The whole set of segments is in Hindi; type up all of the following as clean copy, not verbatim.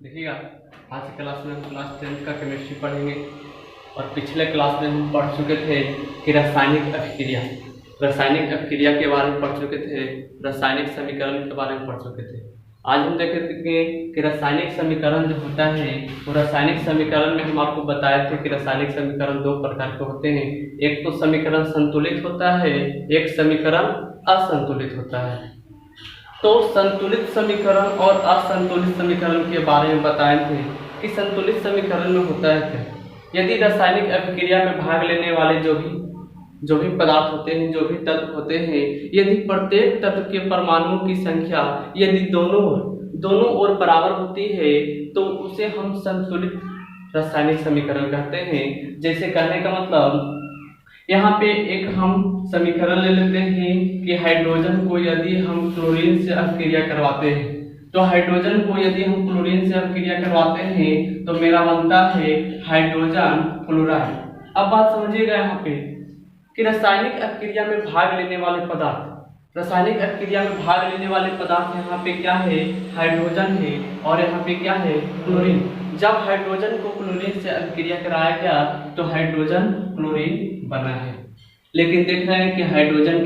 देखिएगा, आज की क्लास में हम क्लास 10 का केमिस्ट्री पढ़ेंगे। और पिछले क्लास में हम पढ़ चुके थे कि रासायनिक अभिक्रिया के बारे में पढ़ चुके थे, रासायनिक समीकरण के बारे में पढ़ चुके थे। आज हम देखेंगे कि रासायनिक समीकरण जो होता है वो रासायनिक समीकरण में हम आपको बताए थे कि रासायनिक समीकरण दो प्रकार के होते हैं। एक तो समीकरण संतुलित होता है, एक समीकरण असंतुलित होता है। तो संतुलित समीकरण और असंतुलित समीकरण के बारे में बताए थे कि संतुलित समीकरण में होता है क्या, यदि रासायनिक अभिक्रिया में भाग लेने वाले जो भी पदार्थ होते हैं, जो भी तत्व होते हैं, यदि प्रत्येक तत्व के परमाणुओं की संख्या यदि दोनों ओर बराबर होती है तो उसे हम संतुलित रासायनिक समीकरण कहते हैं। जैसे कहने का मतलब, यहाँ पे एक हम समीकरण ले लेते हैं कि हाइड्रोजन को यदि हम क्लोरीन से अभिक्रिया करवाते हैं, तो हाइड्रोजन को यदि हम क्लोरीन से अभिक्रिया करवाते हैं तो मेरा बनता है हाइड्रोजन क्लोराइड। अब बात समझिएगा यहाँ पे कि रासायनिक अभिक्रिया में भाग लेने वाले पदार्थ यहाँ पे क्या है, हाइड्रोजन है, और यहाँ पे क्या है, क्लोरीन। जब हाइड्रोजन को क्लोरीन से अभिक्रिया कराया गया तो हाइड्रोजन क्लोरीन बना है। लेकिन देख रहे हैं कि हाइड्रोजन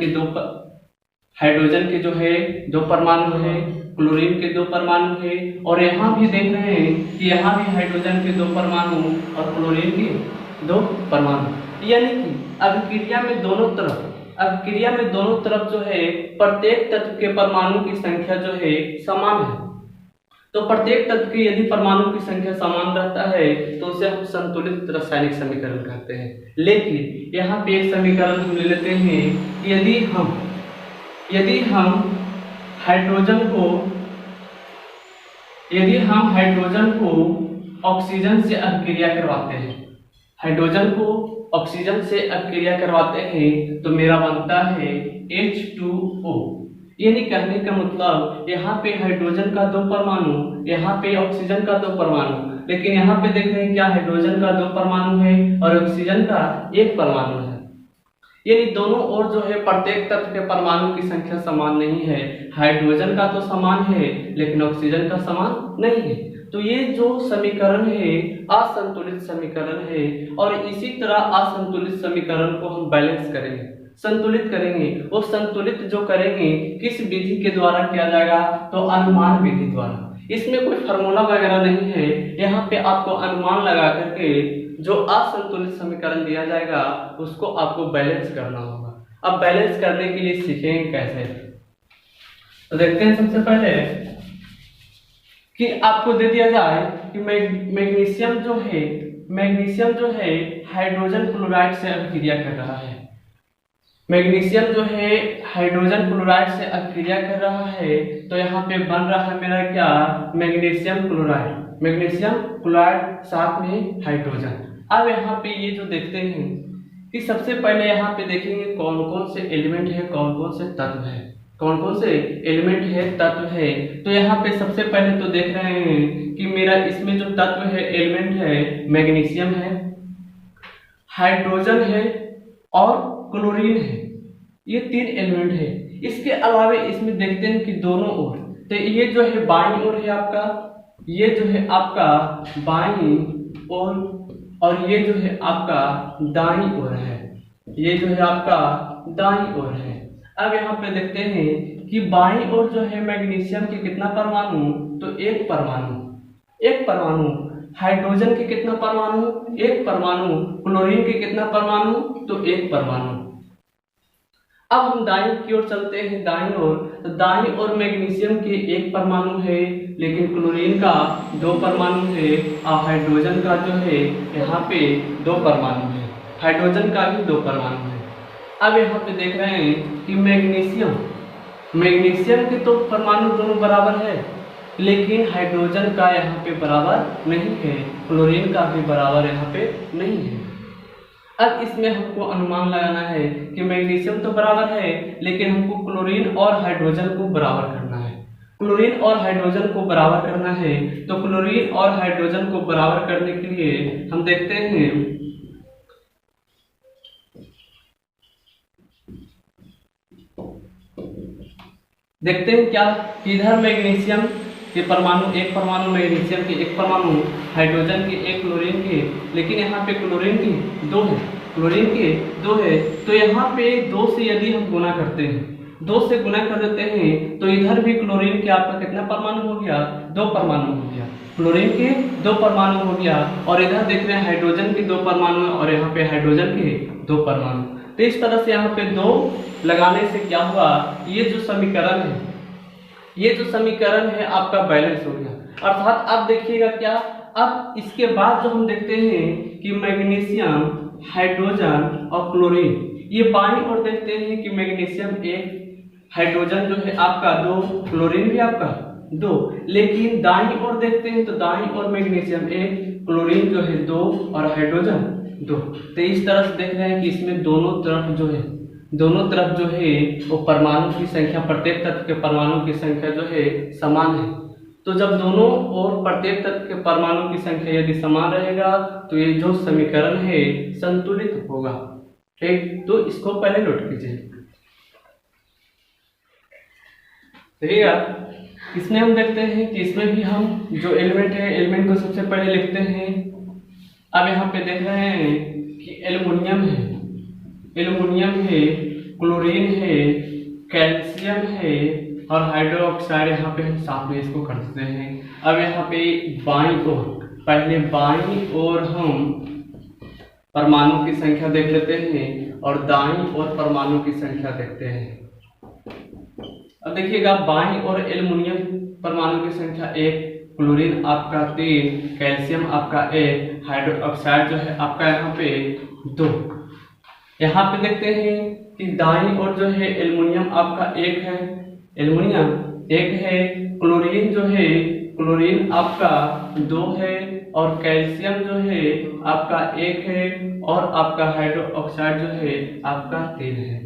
के जो है दो परमाणु है, क्लोरीन के दो परमाणु है, और यहाँ भी देख रहे हैं कि यहाँ भी हाइड्रोजन के दो परमाणु और क्लोरीन के दो परमाणु, यानी कि अभिक्रिया में दोनों तरफ जो है प्रत्येक तत्व के परमाणु की संख्या जो है समान है। तो प्रत्येक तत्व की यदि परमाणु की संख्या समान रहता है तो उसे हम संतुलित रासायनिक समीकरण कहते हैं। लेकिन यहाँ पे एक समीकरण हम ले लेते हैं कि यदि हम हाइड्रोजन को ऑक्सीजन से अभिक्रिया करवाते हैं तो मेरा बनता है H2O। यानी कहने का मतलब, यहाँ पे हाइड्रोजन का दो परमाणु, यहाँ पे ऑक्सीजन का दो परमाणु, लेकिन यहाँ पे देख रहे हैं क्या, हाइड्रोजन का दो परमाणु है और ऑक्सीजन का एक परमाणु है। यानी दोनों ओर जो है प्रत्येक तत्व के परमाणु की संख्या समान नहीं है। हाइड्रोजन का तो समान है लेकिन ऑक्सीजन का समान नहीं है। तो ये जो समीकरण है असंतुलित समीकरण है, और इसी तरह असंतुलित समीकरण को हम बैलेंस करेंगे, संतुलित करेंगे। वो संतुलित जो करेंगे किस विधि के द्वारा किया जाएगा, तो अनुमान विधि द्वारा। इसमें कोई फार्मूला वगैरह नहीं है, यहाँ पे आपको अनुमान लगा करके जो असंतुलित समीकरण दिया जाएगा उसको आपको बैलेंस करना होगा। अब बैलेंस करने के लिए सीखेंगे कैसे, तो देखते हैं। सबसे पहले कि आपको दे दिया जाए कि मैग्नीशियम जो है हाइड्रोजन क्लोराइड से अभिक्रिया कर रहा है। मैग्नीशियम जो है हाइड्रोजन क्लोराइड से अभिक्रिया कर रहा है, तो यहाँ पे बन रहा है मेरा क्या, मैग्नीशियम क्लोराइड साथ में हाइड्रोजन। अब यहाँ पे ये जो देखते हैं कि सबसे पहले यहाँ पे देखेंगे कौन कौन से एलिमेंट है, कौन कौन से तत्व है, तत्व है। तो यहाँ पे सबसे पहले तो देख रहे हैं कि मेरा इसमें जो तत्व है, एलिमेंट है, मैग्नीशियम है, हाइड्रोजन है और क्लोरीन है। ये तीन एलिमेंट है। इसके अलावा इसमें देखते हैं कि दोनों ओर, तो ये जो है बाईं ओर है आपका, ये जो है आपका बाईं ओर, और ये जो है आपका दाईं ओर है, ये जो है आपका दाईं ओर है। अब यहाँ पे देखते हैं कि बाईं ओर जो है मैग्नीशियम के कितना परमाणु, तो एक परमाणु, हाइड्रोजन के कितना परमाणु, एक परमाणु, क्लोरीन के कितना परमाणु, तो एक परमाणु। अब हम दाईं की ओर चलते हैं, दाईं ओर, तो दाईं ओर मैग्नीशियम के एक परमाणु है लेकिन क्लोरीन का दो परमाणु है, और हाइड्रोजन का जो है यहाँ पे दो परमाणु है, हाइड्रोजन का भी दो परमाणु है। अब यहाँ पे देख रहे हैं कि मैग्नीशियम के तो परमाणु दोनों बराबर है, लेकिन हाइड्रोजन का यहाँ पे बराबर नहीं है, क्लोरीन का भी बराबर यहाँ पे नहीं है। अब इसमें हमको अनुमान लगाना है कि मैग्नीशियम तो बराबर है लेकिन हमको क्लोरीन और हाइड्रोजन को बराबर करना है। तो क्लोरीन और हाइड्रोजन को बराबर करने के लिए हम देखते हैं क्या, इधर मैग्नीशियम कि परमाणु, एक परमाणु मैग्नीशियम के, एक परमाणु हाइड्रोजन के, एक क्लोरीन के, लेकिन यहाँ पे क्लोरीन के 2 है, क्लोरीन के 2 है। तो यहाँ पे 2 से यदि हम गुना करते हैं, 2 से गुना कर देते हैं तो इधर भी क्लोरीन के आपका कितना परमाणु हो गया, 2 परमाणु हो गया, क्लोरीन के 2 परमाणु हो गया। और इधर देख रहे हैं हाइड्रोजन के 2 परमाणु और यहाँ पे हाइड्रोजन के 2 परमाणु। तो इस तरह से यहाँ पे 2 लगाने से क्या हुआ, ये जो समीकरण है, ये जो समीकरण है आपका बैलेंस हो गया। अर्थात अब देखिएगा क्या, अब इसके बाद जो हम देखते हैं कि मैग्नीशियम, हाइड्रोजन और क्लोरीन, ये बाईं ओर देखते हैं कि मैग्नीशियम 1, हाइड्रोजन जो है आपका 2, क्लोरीन भी आपका 2, लेकिन दाईं ओर देखते हैं तो दाईं ओर मैग्नीशियम 1, क्लोरीन जो है 2 और हाइड्रोजन 2। तो इस तरह से देख रहे हैं कि इसमें दोनों तरफ जो है, दोनों तरफ जो है वो परमाणु की संख्या, प्रत्येक तत्व के परमाणु की संख्या जो है समान है। तो जब दोनों और प्रत्येक तत्व के परमाणु की संख्या यदि समान रहेगा तो ये जो समीकरण है संतुलित होगा। ठीक, तो इसको पहले नोट कीजिए। देखिएगा इसमें हम देखते हैं कि इसमें भी हम जो एलिमेंट है, एलिमेंट को सबसे पहले लिखते हैं। अब यहाँ पे देख रहे हैं कि एल्युमिनियम है, एल्युमिनियम है, क्लोरीन है, कैल्शियम है और हाइड्रोक्साइड, यहाँ पे हम साथ में इसको कर देते हैं। अब यहाँ पे बाईं ओर, पहले बाईं ओर हम परमाणु की संख्या देख लेते हैं और दाईं ओर परमाणु की संख्या देखते हैं। अब देखिएगा बाईं ओर एल्युमिनियम परमाणु की संख्या 1, क्लोरीन आपका 3, कैल्शियम आपका 1, हाइड्रोक्साइड जो है आपका यहाँ पे 2। यहाँ पे देखते हैं कि दाईं ओर जो है एल्युमिनियम आपका 1 है, एल्युमिनियम 1 है, क्लोरीन जो है, क्लोरीन आपका 2 है और कैल्शियम जो है आपका 1 है और आपका हाइड्रोक्साइड जो है आपका 3 है।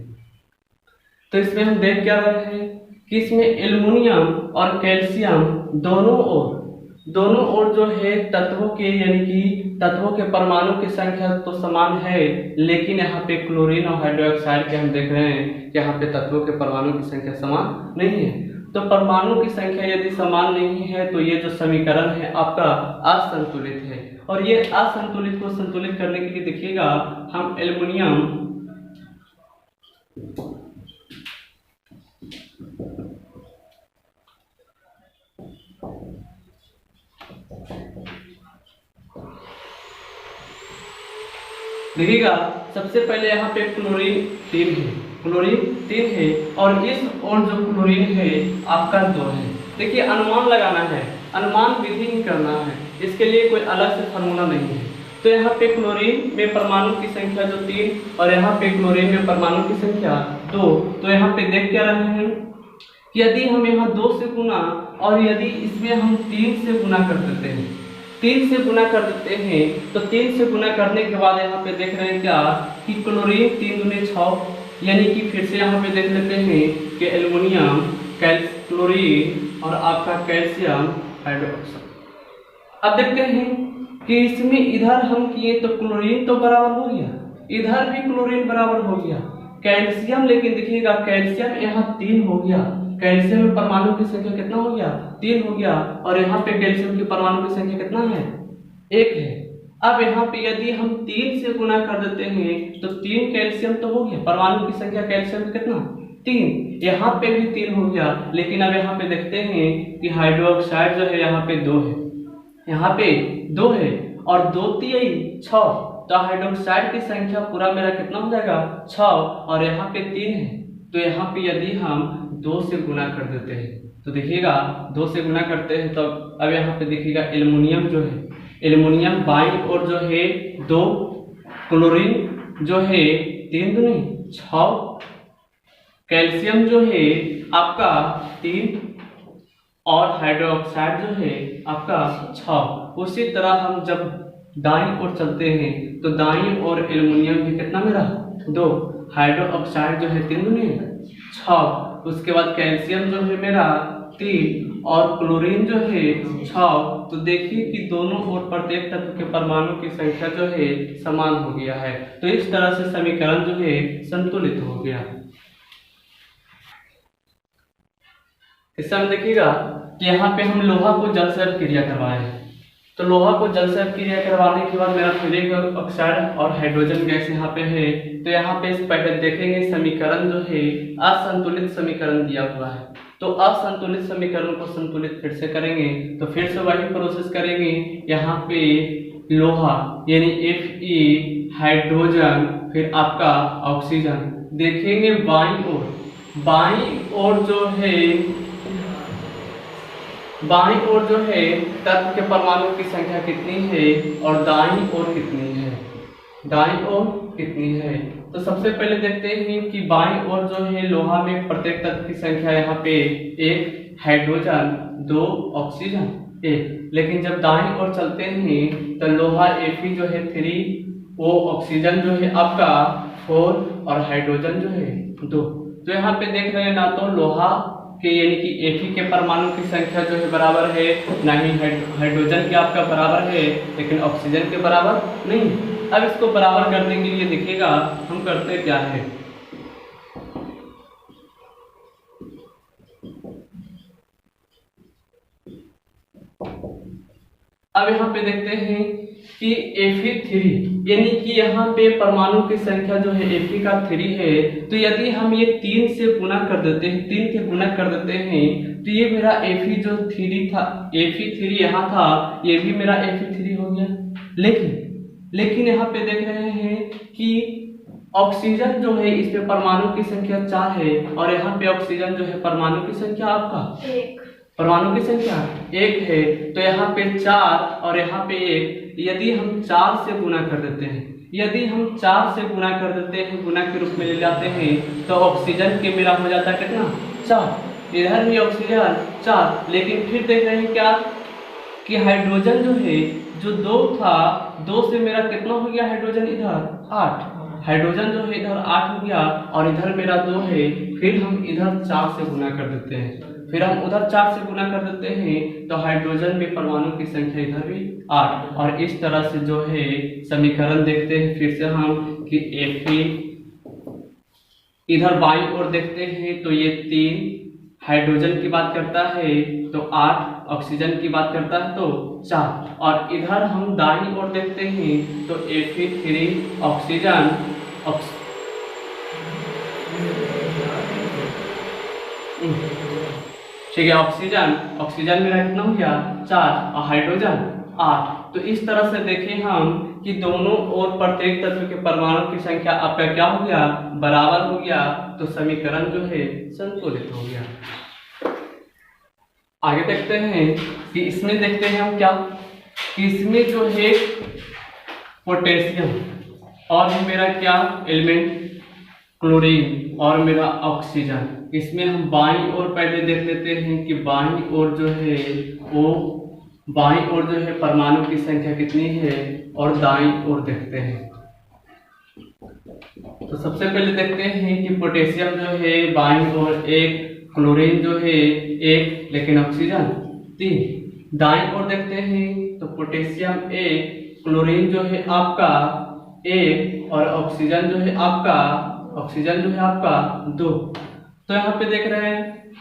तो इसमें हम देख क्या रहे हैं कि इसमें एल्युमिनियम और कैल्शियम दोनों ओर जो है तत्वों के, यानी कि तत्वों के परमाणु की संख्या तो समान है, लेकिन यहाँ पे क्लोरीन और हाइड्रोक्साइड के हम देख रहे हैं कि यहाँ पे तत्वों के परमाणु की संख्या समान नहीं है। तो परमाणु की संख्या यदि समान नहीं है तो ये जो समीकरण है आपका असंतुलित है। और ये असंतुलित को संतुलित करने के लिए देखिएगा हम एल्युमिनियम, देखिएगा सबसे पहले यहाँ पे क्लोरीन 3 है, क्लोरीन 3 है और इस और जो क्लोरीन है आपका 2 है। देखिए अनुमान लगाना है, अनुमान विधि ही करना है, इसके लिए कोई अलग से फार्मूला नहीं है। तो यहाँ पे क्लोरीन में परमाणु की संख्या जो 3 और यहाँ पे क्लोरीन में परमाणु की संख्या 2। तो यहाँ पे देख क्या रहे हैं कि यदि हम यहाँ 2 से गुना और यदि इसमें हम 3 से गुना कर देते हैं, 3 से गुना कर देते हैं तो 3 से गुना करने के बाद यहाँ पे देख रहे हैं क्या कि क्लोरीन 3 दूनी 6, यानी कि फिर से यहाँ पे देख लेते हैं कि एल्युमिनियम, क्लोरीन और आपका कैल्शियम, हाइड्रोक्साइड। अब देखते हैं कि इसमें इधर हम किए तो क्लोरीन तो बराबर हो गया, इधर भी क्लोरीन बराबर हो गया, कैल्शियम, लेकिन देखिएगा कैल्शियम यहाँ 3 हो गया, कैल्शियम में परमाणु की संख्या कितना हो गया, 3 हो गया और यहाँ पे कैल्शियम की परमाणु की संख्या कितना है, 1 है। अब यहाँ पे यदि हम 3 से गुना कर देते हैं तो 3 कैल्शियम तो हो गया, परमाणु की संख्या कैल्शियम की कितना, 3, यहाँ पे भी 3 हो गया। लेकिन अब यहाँ पे देखते हैं कि हाइड्रोक्साइड जो है यहाँ पे 2 है, यहाँ पे 2 है और 2 3 6, तो हाइड्रोक्साइड की संख्या पूरा मेरा कितना हो जाएगा, 6 और यहाँ पे 3 है। तो यहाँ पे यदि हम 2 से गुना कर देते हैं तो देखिएगा 2 से गुना करते हैं तो अब यहाँ पे देखिएगा एल्युमिनियम जो है, एल्युमिनियम बाईं ओर जो है 2, क्लोरीन जो है 3 दूनी 6, कैल्शियम जो है आपका 3 और हाइड्रोक्साइड जो है आपका 6। उसी तरह हम जब दाईं ओर चलते हैं तो दाईं ओर एल्युमिनियम भी कितना मेरा 2, हाइड्रोक्साइड जो है 3 दूनी 6, उसके बाद कैल्शियम जो है मेरा 3 और क्लोरीन जो है 6। तो देखिए कि दोनों ओर प्रत्येक तत्व के परमाणु की संख्या जो है समान हो गया है। तो इस तरह से समीकरण जो है संतुलित हो गया। इस समय देखिएगा कि यहाँ पे हम लोहा को जल से क्रिया करवाएं। तो लोहा को जल से क्रिया करवाने के बाद मेरा फेरिक ऑक्साइड और हाइड्रोजन गैस यहाँ पे है। तो यहाँ पे पहले देखेंगे समीकरण जो है असंतुलित समीकरण दिया हुआ है। तो असंतुलित समीकरण को संतुलित फिर से करेंगे, तो फिर से वही प्रोसेस करेंगे। यहाँ पे लोहा यानी Fe, हाइड्रोजन, फिर आपका ऑक्सीजन देखेंगे बाईं ओर जो है तत्व के परमाणु की संख्या कितनी है और दाईं ओर कितनी है। तो सबसे पहले देखते हैं कि बाईं ओर जो है लोहा में प्रत्येक तत्व की संख्या यहाँ पे 1 हाइड्रोजन, 2 ऑक्सीजन, 1। लेकिन जब दाईं ओर चलते हैं तो लोहा Fe जो है 3, वो ऑक्सीजन जो है आपका 4 और हाइड्रोजन जो है 2। तो यहाँ पे देख रहे हैं ना तो लोहा के यानी कि Fe के परमाणु की संख्या जो है बराबर है, ना ही हाइड्रोजन के आपका बराबर है, लेकिन ऑक्सीजन के बराबर नहीं। अब इसको बराबर करने के लिए देखिएगा हम करते क्या है। अब यहाँ पे देखते हैं कि Fe3 यानी कि यहाँ पे परमाणु की संख्या जो है Fe का 3 है। तो यदि हम ये 3 से गुना कर देते हैं, 3 के गुना कर देते हैं, तो ये मेरा Fe जो 3 था, Fe3 यहाँ था, ये भी मेरा Fe3 हो गया। लेकिन यहाँ पे देख रहे हैं कि ऑक्सीजन जो है इस पे परमाणु की संख्या 4 है और यहाँ पे ऑक्सीजन जो है परमाणु की संख्या आपका 1, परमाणु की संख्या 1 है। तो यहाँ पे 4 और यहाँ पे 1, यदि हम 4 से गुना कर देते हैं, गुना के रूप में ले जाते हैं, तो ऑक्सीजन के मेरा हो जाता है कितना 4, इधर भी ऑक्सीजन 4। लेकिन फिर देख रहे हैं क्या कि हाइड्रोजन जो है जो 2 था, 2 से मेरा कितना हो गया हाइड्रोजन इधर 8, हाइड्रोजन जो है इधर 8 हो गया और इधर मेरा 2 है। फिर हम इधर 4 से गुना कर देते हैं, फिर हम उधर 4 से गुना कर देते हैं, तो हाइड्रोजन में परमाणु की संख्या इधर भी 8। और इस तरह से जो है समीकरण देखते हैं फिर से हम कि Fe इधर बाईं ओर देखते हैं तो ये 3 हाइड्रोजन की बात करता है, तो 8 ऑक्सीजन की बात करता है तो 4। और इधर हम दाईं ओर देखते हैं तो Fe3 ऑक्सीजन, ठीक है, ऑक्सीजन मेरा कितना हो गया 4 और हाइड्रोजन 8। तो इस तरह से देखें हम कि दोनों ओर प्रत्येक तत्व के परमाणु की संख्या आपका क्या हो गया बराबर हो गया। तो समीकरण जो है संतुलित हो गया। आगे देखते हैं कि इसमें देखते हैं हम क्या कि इसमें जो है पोटेशियम और मेरा क्या एलिमेंट क्लोरीन और मेरा ऑक्सीजन, इसमें हम बाईं ओर पहले देख लेते हैं कि बाईं ओर जो है परमाणु की संख्या कितनी है और दाईं ओर देखते हैं। तो सबसे पहले देखते हैं कि पोटेशियम जो है बाईं ओर 1, क्लोरीन जो है 1, लेकिन ऑक्सीजन 3। दाईं ओर देखते हैं तो पोटेशियम 1, क्लोरीन जो है आपका 1 और ऑक्सीजन जो है आपका 2। तो यहाँ पे देख रहे हैं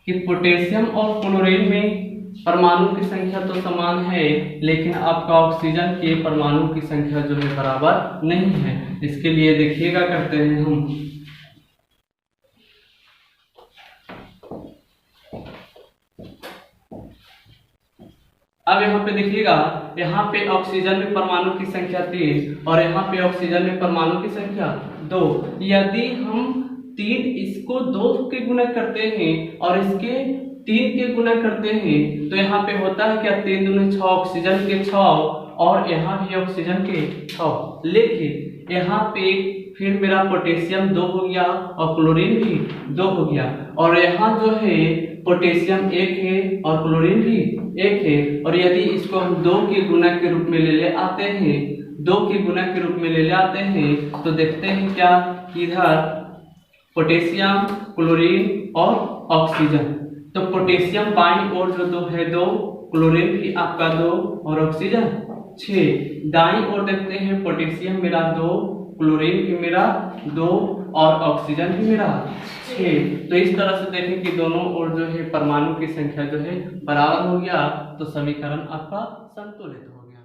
कि पोटेशियम और क्लोरीन में परमाणु की संख्या तो समान है, लेकिन आपका ऑक्सीजन के परमाणु की संख्या जो है बराबर नहीं है। इसके लिए देखिएगा करते हैं हम अब यहाँ पे देखिएगा, यहाँ पे ऑक्सीजन में परमाणु की संख्या 3 और यहाँ पे ऑक्सीजन में परमाणु की संख्या 2। यदि हम 3 इसको 2 के गुना करते हैं और इसके 3 के गुना करते हैं, तो यहाँ पे होता है क्या 3 दूनी 6, ऑक्सीजन के 6 और यहाँ भी ऑक्सीजन के 6। लेकिन यहाँ पे फिर मेरा पोटेशियम 2 हो गया और क्लोरीन भी 2 हो गया, और यहाँ जो है पोटेशियम 1 है और क्लोरीन भी 1 है। और यदि इसको हम 2 के गुना के रूप में ले आते हैं, 2 के गुना के रूप में ले आते हैं, तो देखते हैं क्या इधर पोटेशियम, क्लोरीन और ऑक्सीजन। तो पोटेशियम बाईं ओर जो 2 है 2, क्लोरीन भी आपका 2 और ऑक्सीजन 6। दाईं ओर देखते हैं पोटेशियम मेरा 2, क्लोरीन भी मेरा 2 और ऑक्सीजन भी मेरा 6। तो इस तरह से देखें कि दोनों ओर जो है परमाणु की संख्या जो है बराबर हो गया, तो समीकरण आपका संतुलित हो गया।